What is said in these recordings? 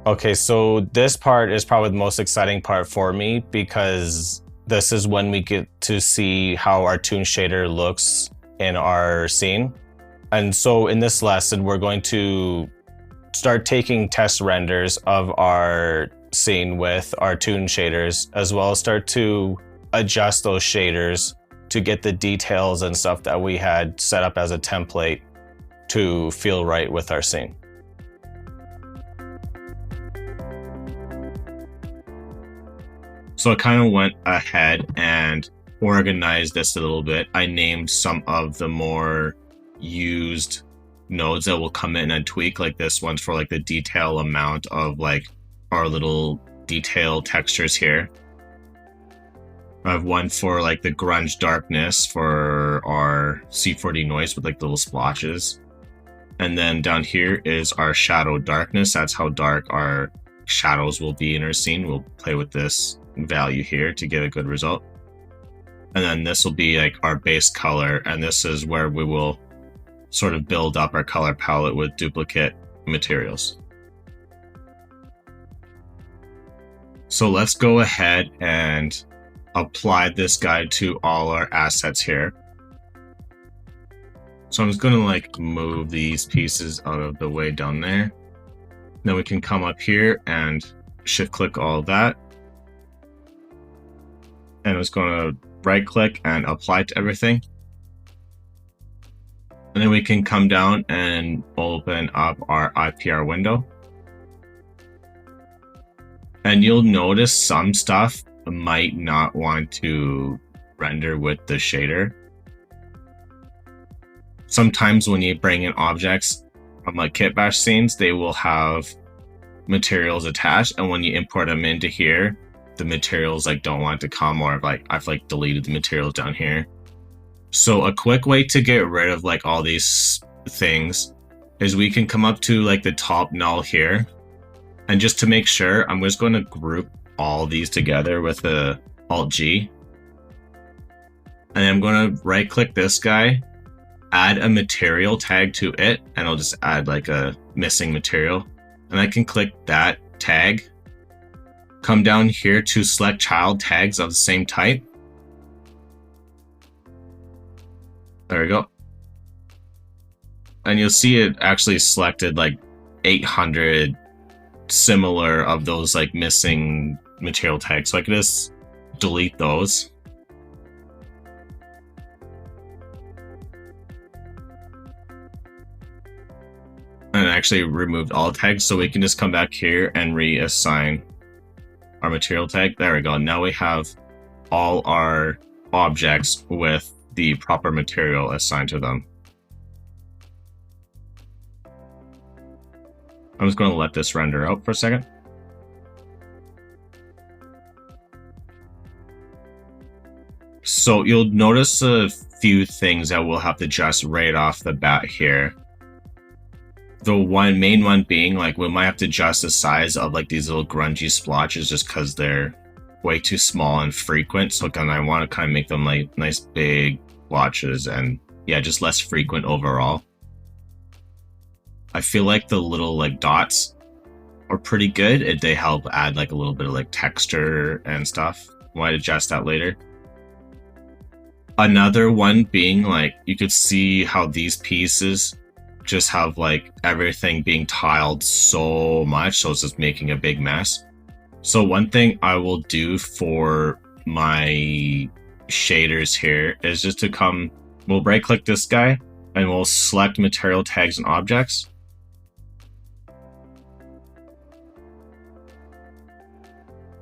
Okay, so this part is probably the most exciting part for me because this is when we get to see how our toon shader looks in our scene. And so in this lesson, we're going to start taking test renders of our scene with our toon shaders, as well as start to adjust those shaders to get the details and stuff that we had set up as a template to feel right with our scene. So I kind of went ahead and organized this a little bit. I named some of the more used nodes that will come in and tweak, like this one's for like the detail amount of like our little detail textures here. I have one for like the grunge darkness for our C4D noise with like little splotches. And then down here is our shadow darkness. That's how dark our shadows will be in our scene. We'll play with this value here to get a good result. And then this will be like our base color, and this is where we will sort of build up our color palette with duplicate materials. So let's go ahead and apply this guy to all our assets here. So I'm just going to like move these pieces out of the way down there. Then we can come up here and shift click all of that. And I'm just going to right click and apply to everything. And then we can come down and open up our IPR window. And you'll notice some stuff might not want to render with the shader. Sometimes when you bring in objects from like kitbash scenes, they will have materials attached, and when you import them into here, the materials like don't want to come, or like I've like deleted the materials down here. So a quick way to get rid of like all these things is we can come up to like the top null here, and just to make sure, I'm just going to group all these together with the Alt G, and I'm going to right click this guy, add a material tag to it, and I'll just add like a missing material, and I can click that tag, come down here to select child tags of the same type. There we go. And you'll see it actually selected like 800 similar of those like missing material tags. So I can just delete those. And actually removed all tags, so we can just come back here and reassign our material tag. There we go. Now we have all our objects with the proper material assigned to them. I'm just going to let this render out for a second. So you'll notice a few things that we'll have to adjust right off the bat here. The main one being like we might have to adjust the size of like these little grungy splotches just because they're way too small and frequent. So I want to kind of make them like nice big splotches, and yeah, just less frequent overall. I feel like the little like dots are pretty good. They help add like a little bit of like texture and stuff. Might adjust that later. Another one being like you could see how these pieces just have like everything being tiled so much, so it's just making a big mess. So one thing I will do for my shaders here is just to we'll right click this guy and we'll select material tags and objects.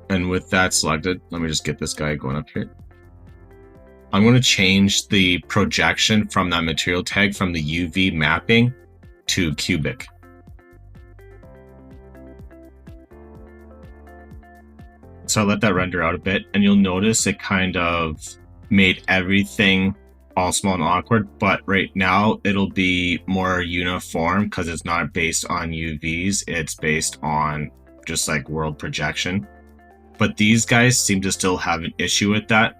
And with that selected, let me just get this guy going up here. I'm going to change the projection from that material tag from the UV mapping to cubic. So I'll let that render out a bit, and you'll notice it kind of made everything all small and awkward, but right now it'll be more uniform because it's not based on UVs, it's based on just like world projection. But these guys seem to still have an issue with that.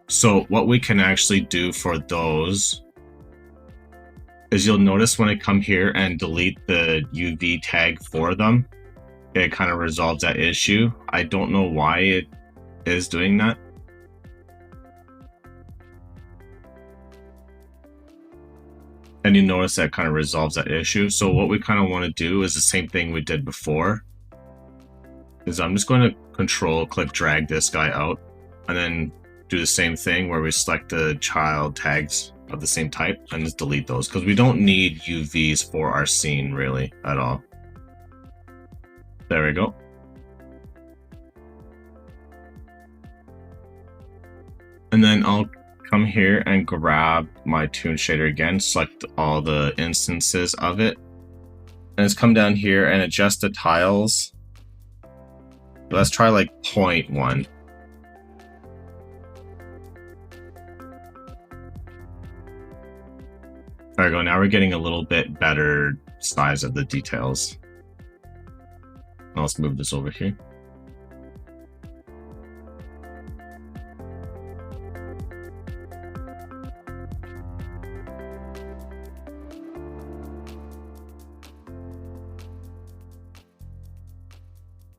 So what we can actually do for those is you'll notice when I come here and delete the UV tag for them, it kind of resolves that issue. I don't know why it is doing that. And you notice that kind of resolves that issue. So what we kind of want to do is the same thing we did before. Is I'm just going to control click drag this guy out and then do the same thing where we select the child tags of the same type and just delete those because we don't need UVs for our scene really at all. There we go. And then I'll come here and grab my toon shader again, select all the instances of it, and just come down here and adjust the tiles. Let's try like 0.1. There we go. Now we're getting a little bit better size of the details. Now let's move this over here.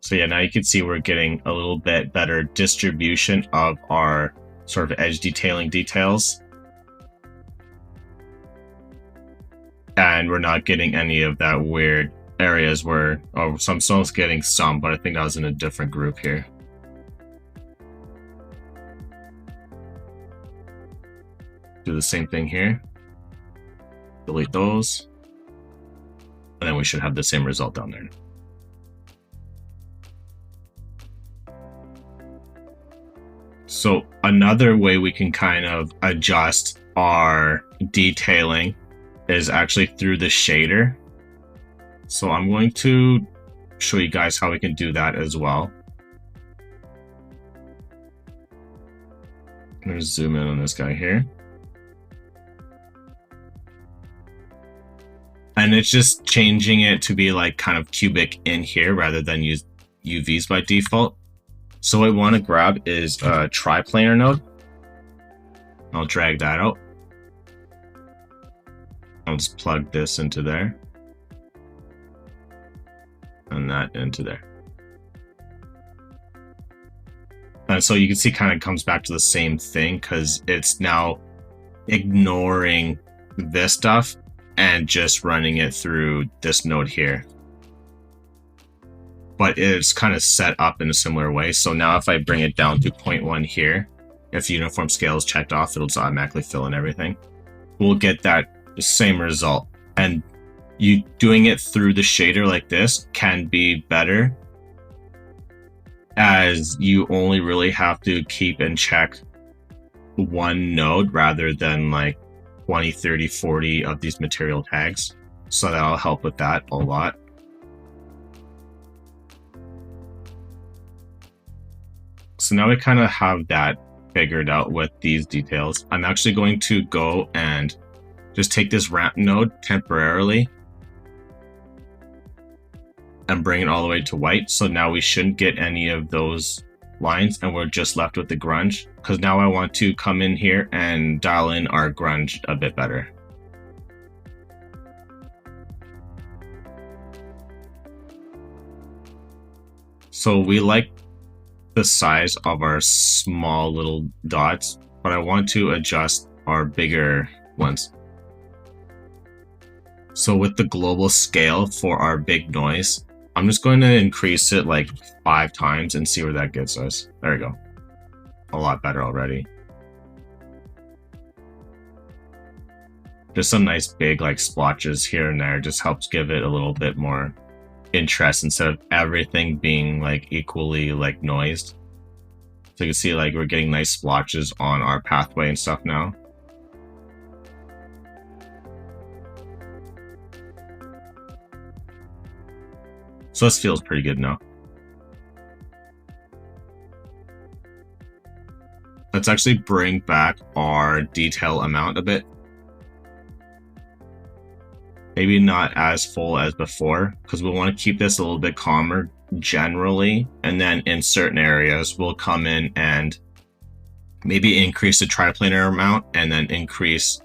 So yeah, now you can see we're getting a little bit better distribution of our sort of edge detailing details. And we're not getting any of that weird areas where, oh, some someone's getting some, but I think that was in a different group here. Do the same thing here. Delete those. And then we should have the same result down there. So another way we can kind of adjust our detailing is actually through the shader. So I'm going to show you guys how we can do that as well. I'm going to zoom in on this guy here. And it's just changing it to be like kind of cubic in here rather than use UVs by default. So what I want to grab is a triplanar node. I'll drag that out. I'll just plug this into there. And that into there. And so you can see kind of comes back to the same thing because it's now ignoring this stuff and just running it through this node here. But it's kind of set up in a similar way. So now if I bring it down to 0.1 here, if uniform scale is checked off, it'll just automatically fill in everything. We'll get that same result. And you doing it through the shader like this can be better, as you only really have to keep and check one node rather than like 20, 30, 40 of these material tags. So that'll help with that a lot. So now we kind of have that figured out with these details. I'm actually going to go and just take this ramp node temporarily and bring it all the way to white. So now we shouldn't get any of those lines and we're just left with the grunge, because now I want to come in here and dial in our grunge a bit better. So we like the size of our small little dots, but I want to adjust our bigger ones. So with the global scale for our big noise, I'm just going to increase it like 5 times and see where that gets us. There we go. A lot better already. Just some nice big like splotches here and there just helps give it a little bit more interest instead of everything being like equally like noised. So you can see like we're getting nice splotches on our pathway and stuff now. So this feels pretty good now. Let's actually bring back our detail amount a bit. Maybe not as full as before, because we want to keep this a little bit calmer generally. And then in certain areas, we'll come in and maybe increase the triplanar amount and then increase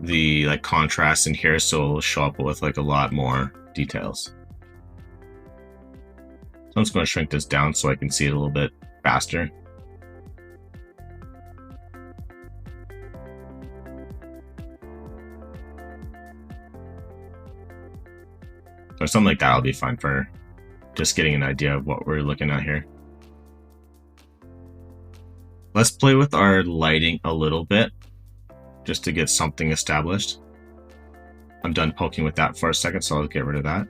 the like contrast in here so it'll show up with like a lot more details. I'm just going to shrink this down so I can see it a little bit faster. Or something like that will be fine for just getting an idea of what we're looking at here. Let's play with our lighting a little bit, just to get something established. I'm done poking with that for a second, so I'll get rid of that.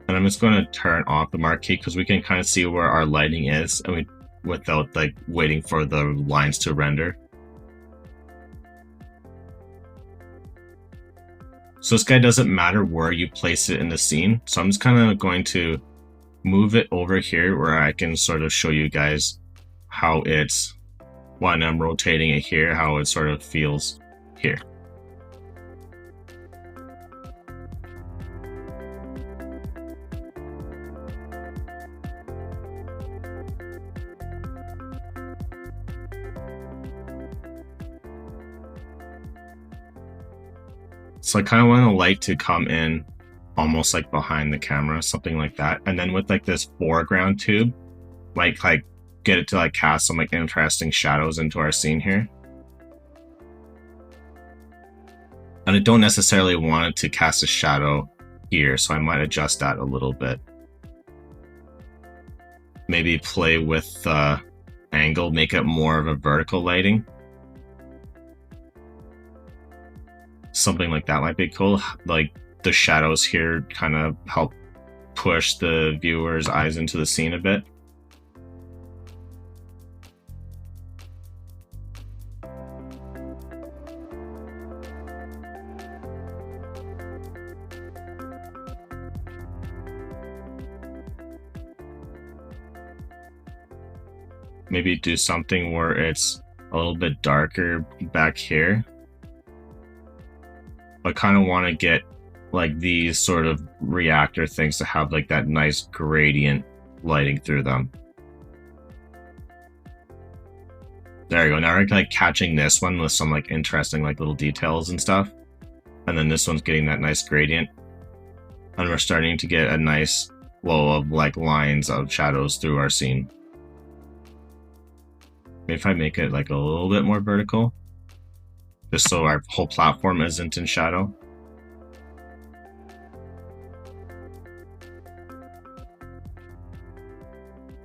And I'm just going to turn off the marquee because we can kind of see where our lighting is, and without like waiting for the lines to render. So this guy doesn't matter where you place it in the scene. So I'm just kind of going to move it over here where I can sort of show you guys how it's, when I'm rotating it here, how it sort of feels here. So I kind of want the light to come in almost like behind the camera, something like that. And then with like this foreground tube, like get it to like cast some like interesting shadows into our scene here. And I don't necessarily want it to cast a shadow here, so I might adjust that a little bit. Maybe play with the angle, make it more of a vertical lighting. Something like that might be cool. Like the shadows here kind of help push the viewer's eyes into the scene a bit. Maybe do something where it's a little bit darker back here. I kind of want to get like these sort of reactor things to have like that nice gradient lighting through them. There you go. Now we're like catching this one with some like interesting like little details and stuff. And then this one's getting that nice gradient. And we're starting to get a nice flow of like lines of shadows through our scene. Maybe if I make it like a little bit more vertical, just so our whole platform isn't in shadow.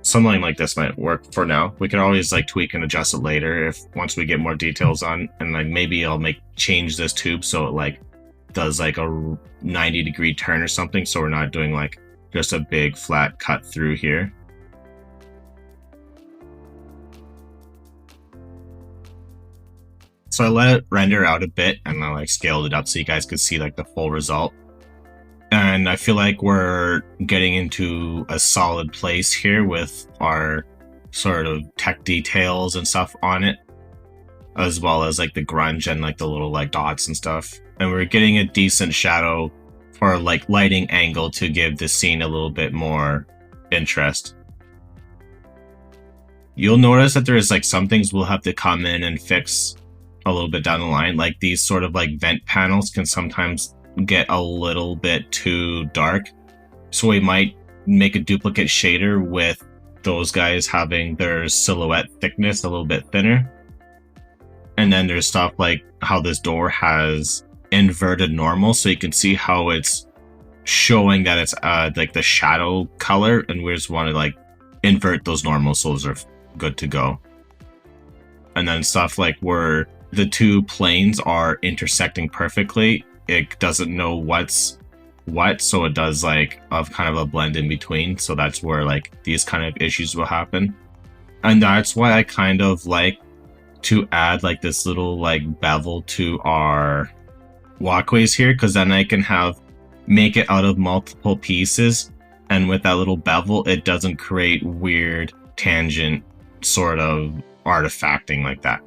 Something like this might work for now. We can always like tweak and adjust it later if once we get more details on, and like maybe I'll change this tube so it like does like a 90-degree turn or something, so we're not doing like just a big flat cut through here. So I let it render out a bit and I like scaled it up so you guys could see like the full result. And I feel like we're getting into a solid place here with our sort of tech details and stuff on it, as well as like the grunge and like the little like dots and stuff. And we're getting a decent shadow for like lighting angle to give the scene a little bit more interest. You'll notice that there's like some things we'll have to come in and fix a little bit down the line. Like these sort of like vent panels can sometimes get a little bit too dark, so we might make a duplicate shader with those guys having their silhouette thickness a little bit thinner. And then there's stuff like how this door has inverted normal, so you can see how it's showing that it's like the shadow color, and we just want to like invert those normals so those are good to go. And then stuff like where the two planes are intersecting perfectly, it doesn't know what's what, so it does like kind of a blend in between. So that's where like these kind of issues will happen. And that's why I kind of like to add like this little like bevel to our walkways here, because then I can make it out of multiple pieces, and with that little bevel it doesn't create weird tangent sort of artifacting like that.